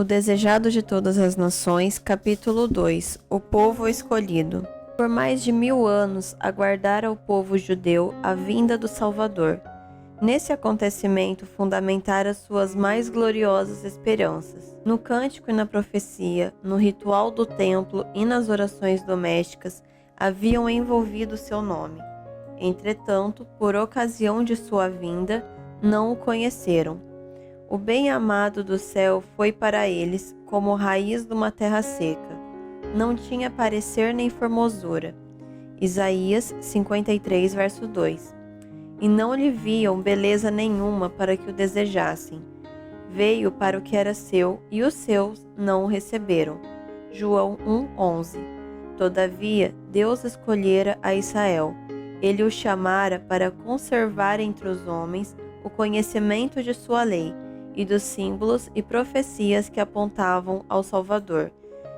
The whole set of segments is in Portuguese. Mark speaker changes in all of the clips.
Speaker 1: O desejado de todas as nações, capítulo 2. O povo escolhido. Por mais de 1000 anos aguardara o povo judeu a vinda do Salvador. Nesse acontecimento fundamentara suas mais gloriosas esperanças. No cântico e na profecia, no ritual do templo e nas orações domésticas, haviam envolvido seu nome. Entretanto, por ocasião de sua vinda, não o conheceram. O bem-amado do céu foi para eles como raiz de uma terra seca. Não tinha parecer nem formosura. Isaías 53, verso 2. E não lhe viam beleza nenhuma para que o desejassem. Veio para o que era seu, e os seus não o receberam. João 1:11. Todavia, Deus escolhera a Israel. Ele o chamara para conservar entre os homens o conhecimento de sua lei e dos símbolos e profecias que apontavam ao Salvador.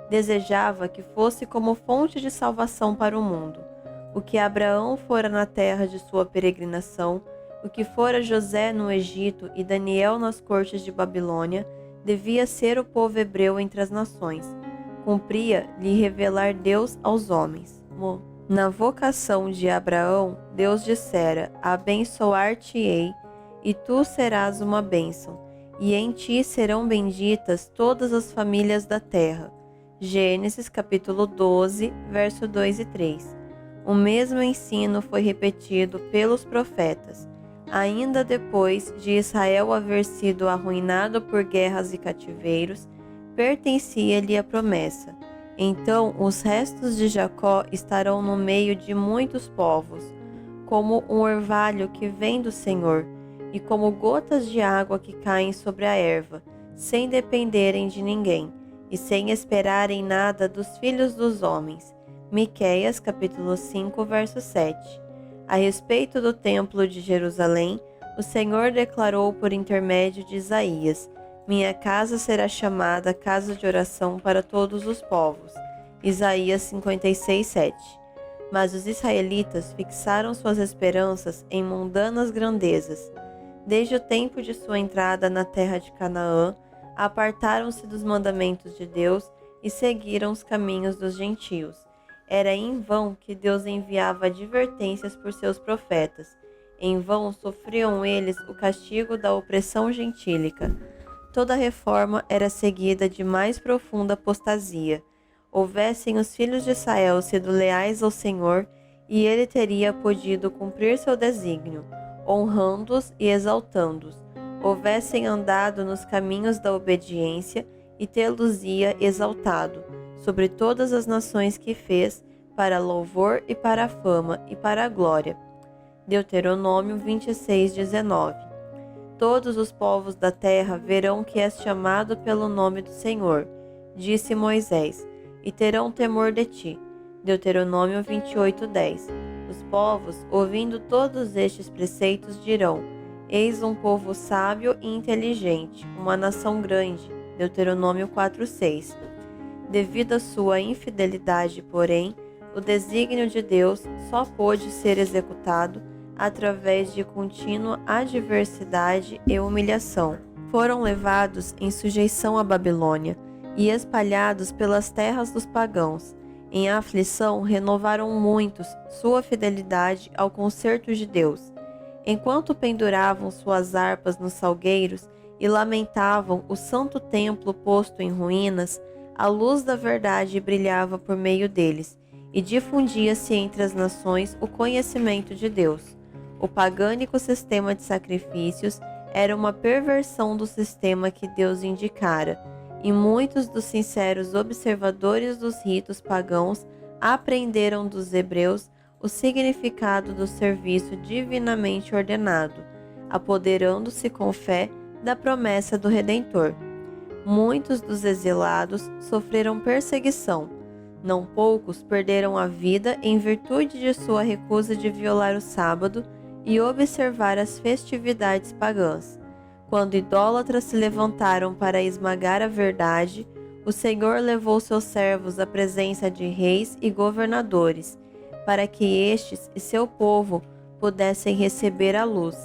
Speaker 1: Desejava que fosse como fonte de salvação para o mundo. O que Abraão fora na terra de sua peregrinação, o que fora José no Egito e Daniel nas cortes de Babilônia, devia ser o povo hebreu entre as nações. Cumpria lhe revelar Deus aos homens. Na vocação de Abraão, Deus dissera: abençoar-te-ei, e tu serás uma bênção, e em ti serão benditas todas as famílias da terra. Gênesis capítulo 12, verso 2 e 3. O mesmo ensino foi repetido pelos profetas. Ainda depois de Israel haver sido arruinado por guerras e cativeiros, pertencia-lhe a promessa. Então os restos de Jacó estarão no meio de muitos povos, como um orvalho que vem do Senhor, e como gotas de água que caem sobre a erva, sem dependerem de ninguém, e sem esperarem nada dos filhos dos homens. Miqueias, capítulo 5, verso 7. A respeito do templo de Jerusalém, o Senhor declarou por intermédio de Isaías: minha casa será chamada casa de oração para todos os povos. Isaías 56, 7. Mas os israelitas fixaram suas esperanças em mundanas grandezas. Desde o tempo de sua entrada na terra de Canaã, apartaram-se dos mandamentos de Deus e seguiram os caminhos dos gentios. Era em vão que Deus enviava advertências por seus profetas. Em vão sofriam eles o castigo da opressão gentílica. Toda reforma era seguida de mais profunda apostasia. Houvessem os filhos de Israel sido leais ao Senhor, e ele teria podido cumprir seu desígnio, honrando-os e exaltando-os. Houvessem andado nos caminhos da obediência, e tê-los-ia exaltado sobre todas as nações que fez, para louvor e para a fama e para a glória. Deuteronômio 26, 19. Todos os povos da terra verão que és chamado pelo nome do Senhor, disse Moisés, e terão temor de ti. Deuteronômio 28, 10. Os povos, ouvindo todos estes preceitos, dirão: eis um povo sábio e inteligente, uma nação grande. Deuteronômio 4, 6. Devido à sua infidelidade, porém, o desígnio de Deus só pôde ser executado através de contínua adversidade e humilhação. Foram levados em sujeição à Babilônia e espalhados pelas terras dos pagãos. Em aflição, renovaram muitos sua fidelidade ao concerto de Deus. Enquanto penduravam suas harpas nos salgueiros e lamentavam o santo templo posto em ruínas, a luz da verdade brilhava por meio deles, e difundia-se entre as nações o conhecimento de Deus. O pagânico sistema de sacrifícios era uma perversão do sistema que Deus indicara, e muitos dos sinceros observadores dos ritos pagãos aprenderam dos hebreus o significado do serviço divinamente ordenado, apoderando-se com fé da promessa do Redentor. Muitos dos exilados sofreram perseguição. Não poucos perderam a vida em virtude de sua recusa de violar o sábado e observar as festividades pagãs. Quando idólatras se levantaram para esmagar a verdade, o Senhor levou seus servos à presença de reis e governadores, para que estes e seu povo pudessem receber a luz.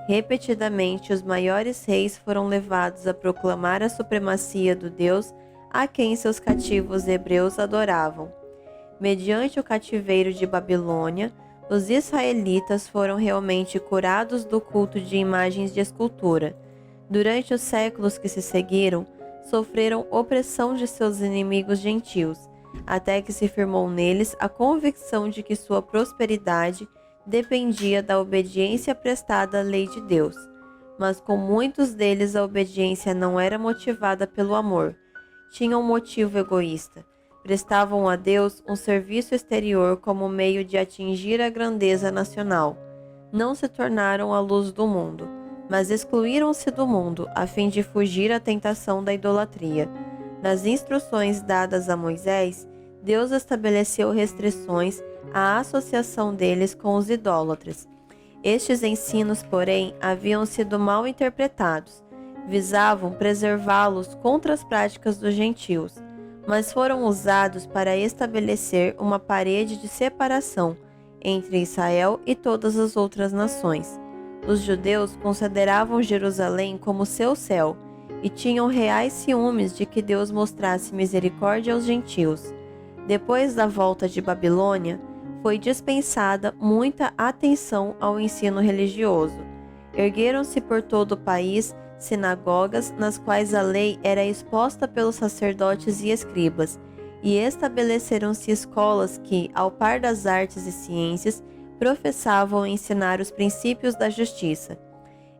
Speaker 1: Repetidamente, os maiores reis foram levados a proclamar a supremacia do Deus a quem seus cativos hebreus adoravam. Mediante o cativeiro de Babilônia, os israelitas foram realmente curados do culto de imagens de escultura. Durante os séculos que se seguiram, sofreram opressão de seus inimigos gentios, até que se firmou neles a convicção de que sua prosperidade dependia da obediência prestada à lei de Deus. Mas com muitos deles a obediência não era motivada pelo amor. Tinham um motivo egoísta. Prestavam a Deus um serviço exterior como meio de atingir a grandeza nacional. Não se tornaram a luz do mundo, mas excluíram-se do mundo a fim de fugir à tentação da idolatria. Nas instruções dadas a Moisés, Deus estabeleceu restrições à associação deles com os idólatras. Estes ensinos, porém, haviam sido mal interpretados. Visavam preservá-los contra as práticas dos gentios, mas foram usados para estabelecer uma parede de separação entre Israel e todas as outras nações. Os judeus consideravam Jerusalém como seu céu e tinham reais ciúmes de que Deus mostrasse misericórdia aos gentios. Depois da volta de Babilônia, foi dispensada muita atenção ao ensino religioso. Ergueram-se por todo o país sinagogas nas quais a lei era exposta pelos sacerdotes e escribas, e estabeleceram-se escolas que, ao par das artes e ciências, professavam ensinar os princípios da justiça.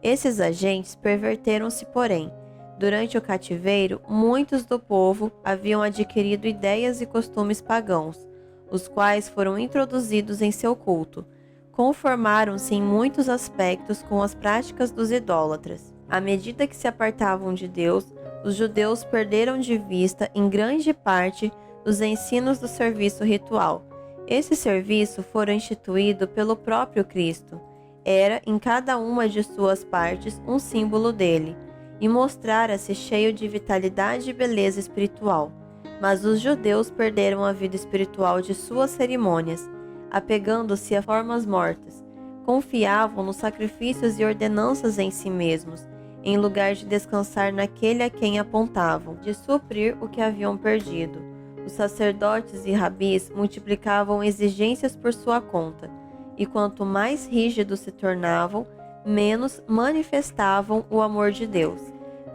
Speaker 1: Esses agentes perverteram-se, porém. Durante o cativeiro, muitos do povo haviam adquirido ideias e costumes pagãos, os quais foram introduzidos em seu culto. Conformaram-se em muitos aspectos com as práticas dos idólatras. À medida que se apartavam de Deus, os judeus perderam de vista, em grande parte, os ensinos do serviço ritual. Esse serviço fora instituído pelo próprio Cristo. Era, em cada uma de suas partes, um símbolo dele, e mostrara-se cheio de vitalidade e beleza espiritual. Mas os judeus perderam a vida espiritual de suas cerimônias, apegando-se a formas mortas. Confiavam nos sacrifícios e ordenanças em si mesmos, em lugar de descansar naquele a quem apontavam, de suprir o que haviam perdido. Os sacerdotes e rabis multiplicavam exigências por sua conta, e quanto mais rígidos se tornavam, menos manifestavam o amor de Deus.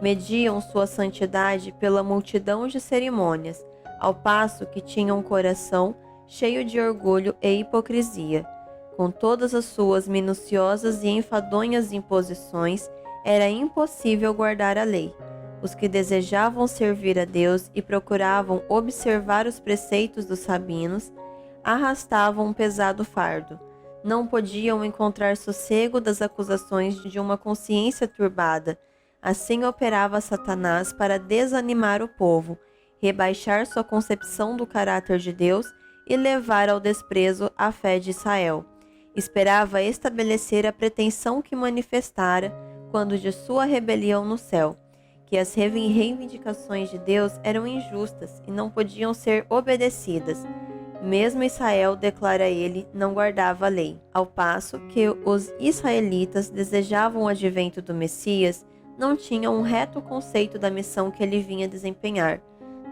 Speaker 1: Mediam sua santidade pela multidão de cerimônias, ao passo que tinham um coração cheio de orgulho e hipocrisia. Com todas as suas minuciosas e enfadonhas imposições, era impossível guardar a lei. Os que desejavam servir a Deus e procuravam observar os preceitos dos rabinos, arrastavam um pesado fardo. Não podiam encontrar sossego das acusações de uma consciência turbada. Assim operava Satanás para desanimar o povo, rebaixar sua concepção do caráter de Deus e levar ao desprezo a fé de Israel. Esperava estabelecer a pretensão que manifestara quando de sua rebelião no céu, que as reivindicações de Deus eram injustas e não podiam ser obedecidas. Mesmo Israel, declara ele, não guardava a lei. Ao passo que os israelitas desejavam o advento do Messias, não tinham um reto conceito da missão que ele vinha desempenhar.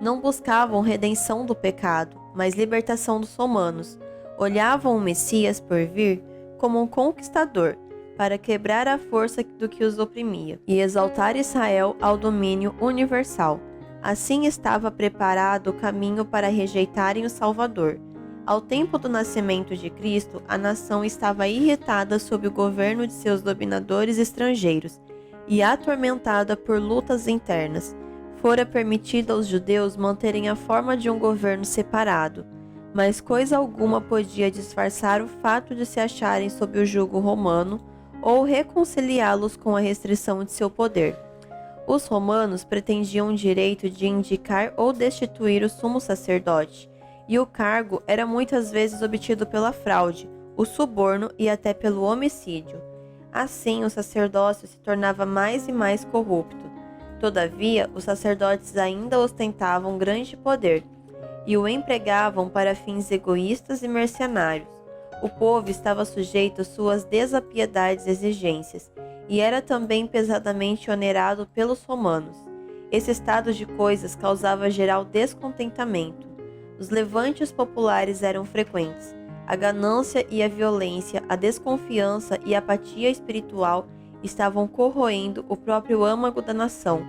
Speaker 1: Não buscavam redenção do pecado, mas libertação dos romanos. Olhavam o Messias por vir como um conquistador, para quebrar a força do que os oprimia e exaltar Israel ao domínio universal. Assim estava preparado o caminho para rejeitarem o Salvador. Ao tempo do nascimento de Cristo, a nação estava irritada sob o governo de seus dominadores estrangeiros e atormentada por lutas internas. Fora permitido aos judeus manterem a forma de um governo separado, mas coisa alguma podia disfarçar o fato de se acharem sob o jugo romano ou reconciliá-los com a restrição de seu poder. Os romanos pretendiam o direito de indicar ou destituir o sumo sacerdote, e o cargo era muitas vezes obtido pela fraude, o suborno e até pelo homicídio. Assim, o sacerdócio se tornava mais e mais corrupto. Todavia, os sacerdotes ainda ostentavam grande poder e o empregavam para fins egoístas e mercenários. O povo estava sujeito às suas desapiedades exigências e era também pesadamente onerado pelos romanos. Esse estado de coisas causava geral descontentamento. Os levantes populares eram frequentes. A ganância e a violência, a desconfiança e a apatia espiritual estavam corroendo o próprio âmago da nação.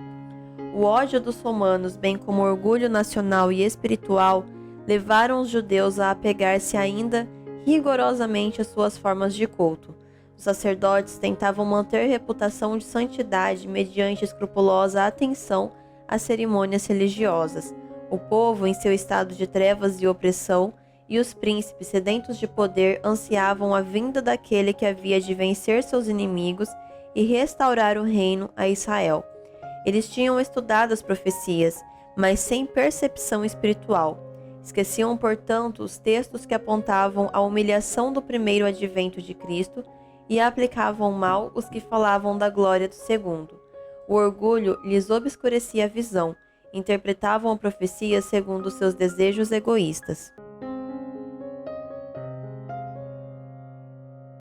Speaker 1: O ódio dos romanos, bem como o orgulho nacional e espiritual, levaram os judeus a apegar-se ainda rigorosamente às suas formas de culto. Os sacerdotes tentavam manter reputação de santidade mediante escrupulosa atenção às cerimônias religiosas. O povo, em seu estado de trevas e opressão, e os príncipes, sedentos de poder, ansiavam a vinda daquele que havia de vencer seus inimigos e restaurar o reino a Israel. Eles tinham estudado as profecias, mas sem percepção espiritual. Esqueciam, portanto, os textos que apontavam a humilhação do primeiro advento de Cristo e aplicavam mal os que falavam da glória do segundo. O orgulho lhes obscurecia a visão, interpretavam a profecia segundo seus desejos egoístas.